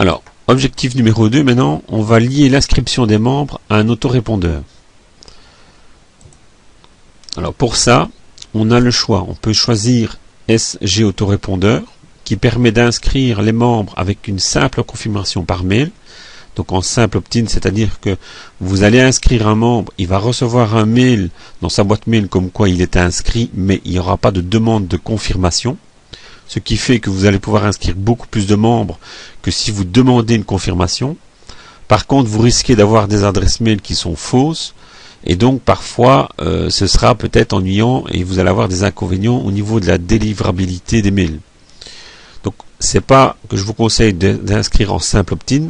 Alors, objectif numéro 2, maintenant, on va lier l'inscription des membres à un autorépondeur. Alors pour ça, on a le choix. On peut choisir SG autorépondeur, qui permet d'inscrire les membres avec une simple confirmation par mail. Donc en simple opt-in, c'est-à-dire que vous allez inscrire un membre, il va recevoir un mail dans sa boîte mail comme quoi il est inscrit, mais il n'y aura pas de demande de confirmation. Ce qui fait que vous allez pouvoir inscrire beaucoup plus de membres que si vous demandez une confirmation. Par contre, vous risquez d'avoir des adresses mail qui sont fausses, et donc parfois ce sera peut-être ennuyant et vous allez avoir des inconvénients au niveau de la délivrabilité des mails. Donc c'est pas que je vous conseille d'inscrire en simple opt-in,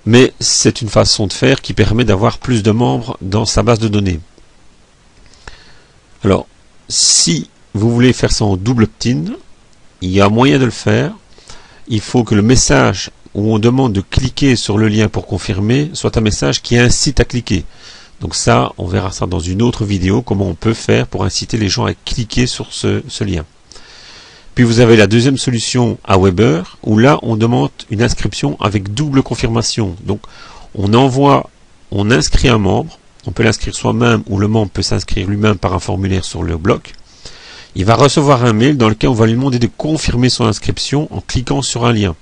mais c'est une façon de faire qui permet d'avoir plus de membres dans sa base de données. Alors, si vous voulez faire ça en double opt-in, il y a moyen de le faire. Il faut que le message où on demande de cliquer sur le lien pour confirmer soit un message qui incite à cliquer. Donc ça, on verra ça dans une autre vidéo, comment on peut faire pour inciter les gens à cliquer sur ce lien. Puis vous avez la deuxième solution Aweber, où là on demande une inscription avec double confirmation. Donc on inscrit un membre, on peut l'inscrire soi-même ou le membre peut s'inscrire lui-même par un formulaire sur le bloc. Il va recevoir un mail dans lequel on va lui demander de confirmer son inscription en cliquant sur un lien.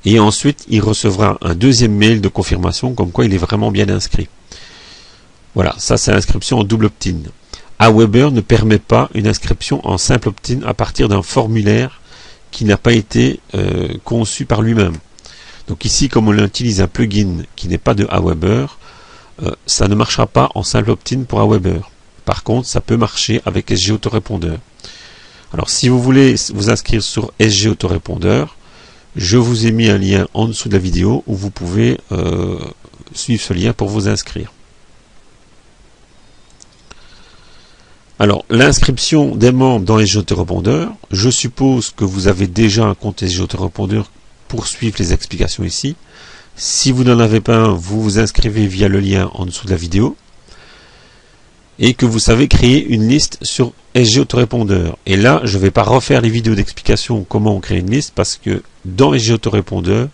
Et ensuite il recevra un deuxième mail de confirmation comme quoi il est vraiment bien inscrit. Voilà, ça c'est l'inscription en double opt-in. Aweber ne permet pas une inscription en simple opt-in à partir d'un formulaire qui n'a pas été conçu par lui-même. Donc ici, comme on utilise un plugin qui n'est pas de Aweber, ça ne marchera pas en simple opt-in pour Aweber. Par contre, ça peut marcher avec SG autorépondeur. Alors si vous voulez vous inscrire sur SG autorépondeur, je vous ai mis un lien en dessous de la vidéo où vous pouvez suivre ce lien pour vous inscrire. Alors, l'inscription des membres dans SG autorépondeur, je suppose que vous avez déjà un compte SG autorépondeur pour suivre les explications ici. Si vous n'en avez pas un, vous vous inscrivez via le lien en dessous de la vidéo et que vous savez créer une liste sur SG autorépondeur. Et là, je ne vais pas refaire les vidéos d'explication comment on crée une liste parce que dans SG autorépondeur,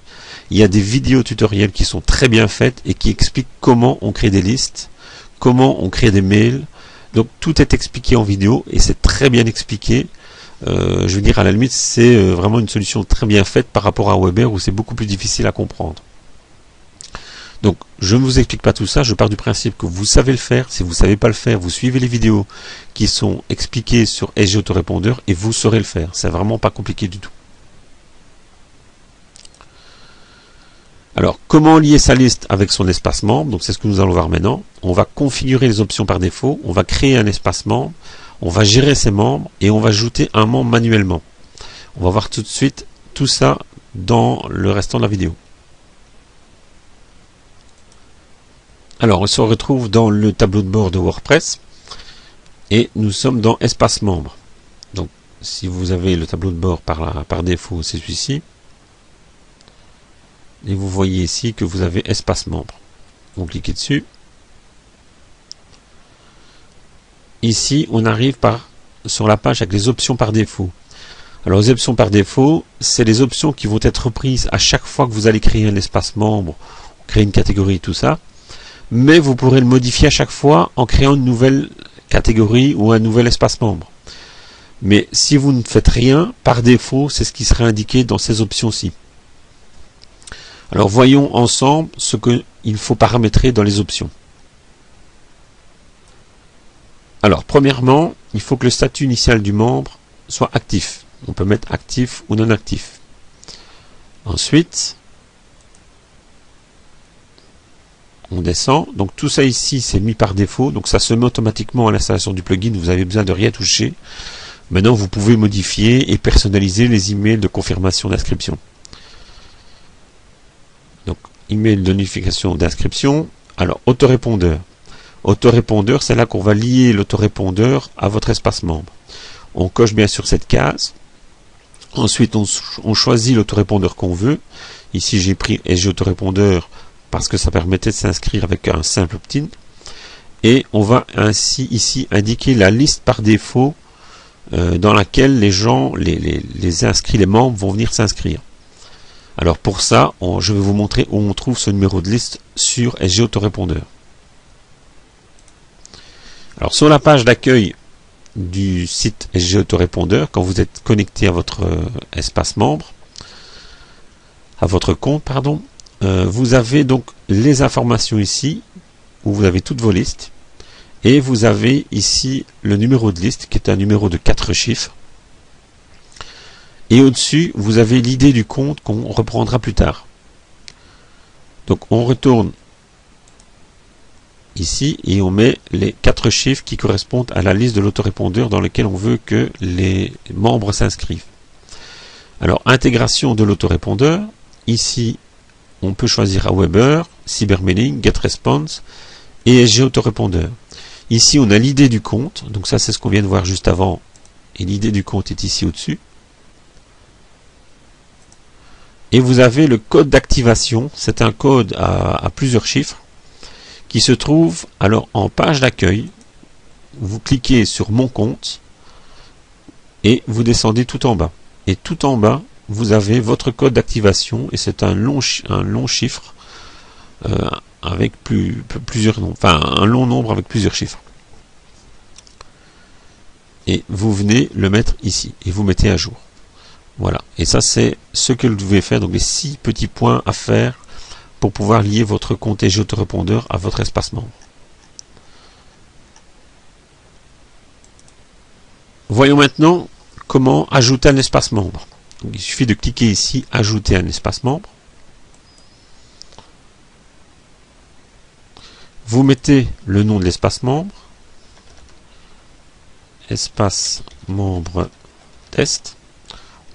il y a des vidéos tutoriels qui sont très bien faites et qui expliquent comment on crée des listes, comment on crée des mails. Donc tout est expliqué en vidéo et c'est très bien expliqué. Je veux dire, à la limite, c'est vraiment une solution très bien faite par rapport à Aweber où c'est beaucoup plus difficile à comprendre. Donc je ne vous explique pas tout ça, je pars du principe que vous savez le faire. Si vous ne savez pas le faire, vous suivez les vidéos qui sont expliquées sur SG autorépondeur et vous saurez le faire. C'est vraiment pas compliqué du tout. Alors, comment lier sa liste avec son espace membre? Donc, c'est ce que nous allons voir maintenant. On va configurer les options par défaut. On va créer un espace membre. On va gérer ses membres et on va ajouter un membre manuellement. On va voir tout de suite tout ça dans le restant de la vidéo. Alors, on se retrouve dans le tableau de bord de WordPress et nous sommes dans espace membre. Donc, si vous avez le tableau de bord par défaut, c'est celui-ci. Et vous voyez ici que vous avez espace membre. Vous cliquez dessus. Ici, on arrive sur la page avec les options par défaut. Alors, les options par défaut, c'est les options qui vont être prises à chaque fois que vous allez créer un espace membre, créer une catégorie, tout ça. Mais vous pourrez le modifier à chaque fois en créant une nouvelle catégorie ou un nouvel espace membre. Mais si vous ne faites rien, par défaut, c'est ce qui sera indiqué dans ces options-ci. Alors voyons ensemble ce qu'il faut paramétrer dans les options. Alors premièrement, il faut que le statut initial du membre soit actif. On peut mettre actif ou non actif. Ensuite, on descend. Donc tout ça ici, c'est mis par défaut. Donc ça se met automatiquement à l'installation du plugin. Vous avez besoin de rien toucher. Maintenant, vous pouvez modifier et personnaliser les emails de confirmation d'inscription. Donc, email de notification d'inscription. Alors, autorépondeur. Autorépondeur, c'est là qu'on va lier l'autorépondeur à votre espace membre. On coche bien sûr cette case. Ensuite, on choisit l'autorépondeur qu'on veut. Ici, j'ai pris SG autorépondeur parce que ça permettait de s'inscrire avec un simple opt-in. Et on va ainsi ici indiquer la liste par défaut dans laquelle les gens, les inscrits, les membres vont venir s'inscrire. Alors pour ça, je vais vous montrer où on trouve ce numéro de liste sur SG Autorépondeur. Alors sur la page d'accueil du site SG Autorépondeur, quand vous êtes connecté à votre espace membre, à votre compte, pardon, vous avez donc les informations ici, où vous avez toutes vos listes, et vous avez ici le numéro de liste, qui est un numéro de 4 chiffres. Et au-dessus, vous avez l'idée du compte qu'on reprendra plus tard. Donc on retourne ici et on met les 4 chiffres qui correspondent à la liste de l'autorépondeur dans lequel on veut que les membres s'inscrivent. Alors intégration de l'autorépondeur, ici on peut choisir Aweber, Cybermailing, GetResponse et SG Autorépondeur. Ici on a l'idée du compte, donc ça c'est ce qu'on vient de voir juste avant, et l'idée du compte est ici au-dessus. Et vous avez le code d'activation, c'est un code à plusieurs chiffres, qui se trouve alors en page d'accueil. Vous cliquez sur mon compte, et vous descendez tout en bas. Et tout en bas, vous avez votre code d'activation, et c'est un long chiffre, avec plusieurs nombres, enfin un long nombre avec plusieurs chiffres. Et vous venez le mettre ici, et vous mettez à jour. Voilà, et ça c'est ce que vous devez faire, donc les 6 petits points à faire pour pouvoir lier votre compte SG Autorépondeur à votre espace membre. Voyons maintenant comment ajouter un espace membre. Donc, il suffit de cliquer ici, ajouter un espace membre. Vous mettez le nom de l'espace membre, espace membre test.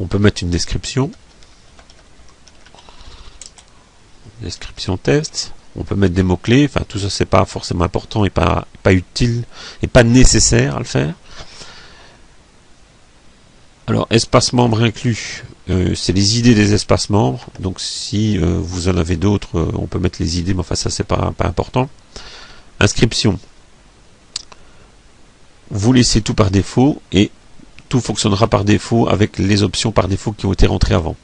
On peut mettre une description. Description test. On peut mettre des mots-clés. Enfin, tout ça, c'est pas forcément important et pas utile et pas nécessaire à le faire. Alors, espace membre inclus, c'est les idées des espaces membres. Donc, si vous en avez d'autres, on peut mettre les idées, mais enfin, ça, c'est pas important. Inscription. Vous laissez tout par défaut et tout fonctionnera par défaut avec les options par défaut qui ont été rentrées avant.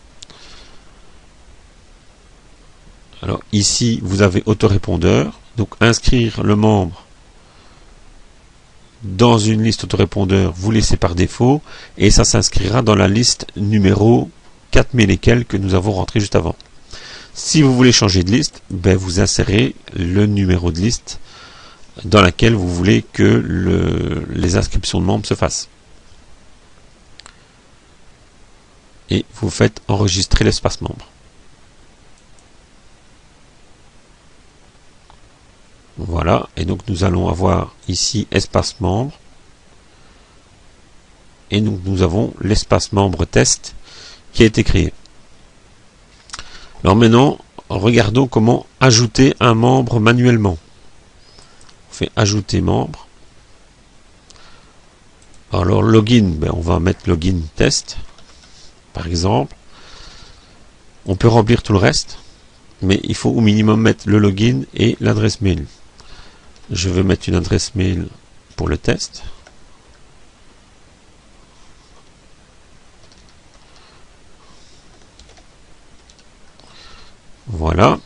Alors ici, vous avez autorépondeur. Donc inscrire le membre dans une liste autorépondeur, vous laissez par défaut. Et ça s'inscrira dans la liste numéro 4000 et quelques que nous avons rentré juste avant. Si vous voulez changer de liste, ben vous insérez le numéro de liste dans laquelle vous voulez que les inscriptions de membres se fassent. Et vous faites enregistrer l'espace membre. Voilà, et donc nous allons avoir ici espace membre. Et donc nous avons l'espace membre test qui a été créé. Alors maintenant, regardons comment ajouter un membre manuellement. On fait ajouter membre. Alors login, ben on va mettre login test. Par exemple, on peut remplir tout le reste, mais il faut au minimum mettre le login et l'adresse mail. Je vais mettre une adresse mail pour le test. Voilà.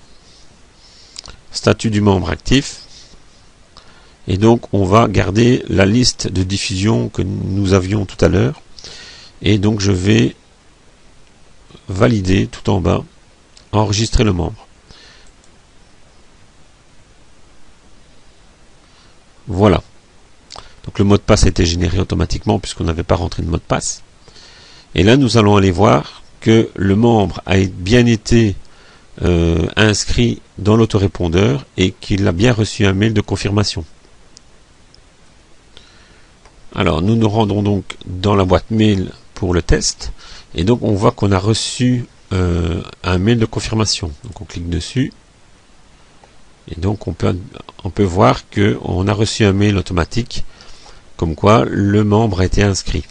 Statut du membre actif. Et donc, on va garder la liste de diffusion que nous avions tout à l'heure. Et donc, je vais valider tout en bas, enregistrer le membre. Voilà. Donc le mot de passe a été généré automatiquement puisqu'on n'avait pas rentré de mot de passe. Et là nous allons aller voir que le membre a bien été inscrit dans l'autorépondeur et qu'il a bien reçu un mail de confirmation. Alors nous nous rendons donc dans la boîte mail pour le test. Et donc on voit qu'on a reçu un mail de confirmation. Donc on clique dessus. Et donc on peut voir qu'on a reçu un mail automatique comme quoi le membre a été inscrit.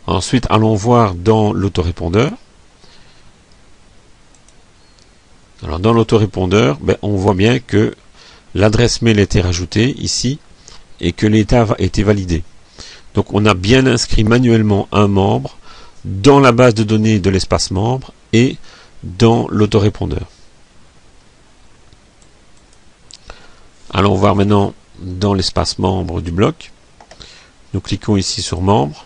Ensuite allons voir dans l'autorépondeur. Alors dans l'autorépondeur, ben, on voit bien que l'adresse mail a été rajoutée ici et que l'état a été validé. Donc on a bien inscrit manuellement un membre dans la base de données de l'espace membre et dans l'autorépondeur. Allons voir maintenant dans l'espace membre du bloc. Nous cliquons ici sur membre.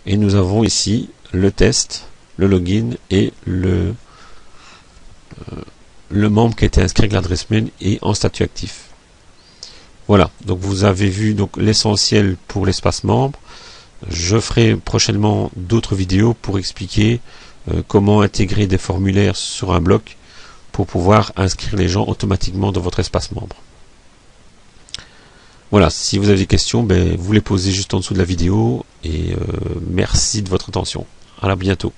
Et nous avons ici le test, le login et le membre qui a été inscrit avec l'adresse mail et en statut actif. Voilà, donc vous avez vu donc l'essentiel pour l'espace membre. Je ferai prochainement d'autres vidéos pour expliquer comment intégrer des formulaires sur un bloc pour pouvoir inscrire les gens automatiquement dans votre espace membre. Voilà, si vous avez des questions, vous les posez juste en dessous de la vidéo et merci de votre attention. À bientôt.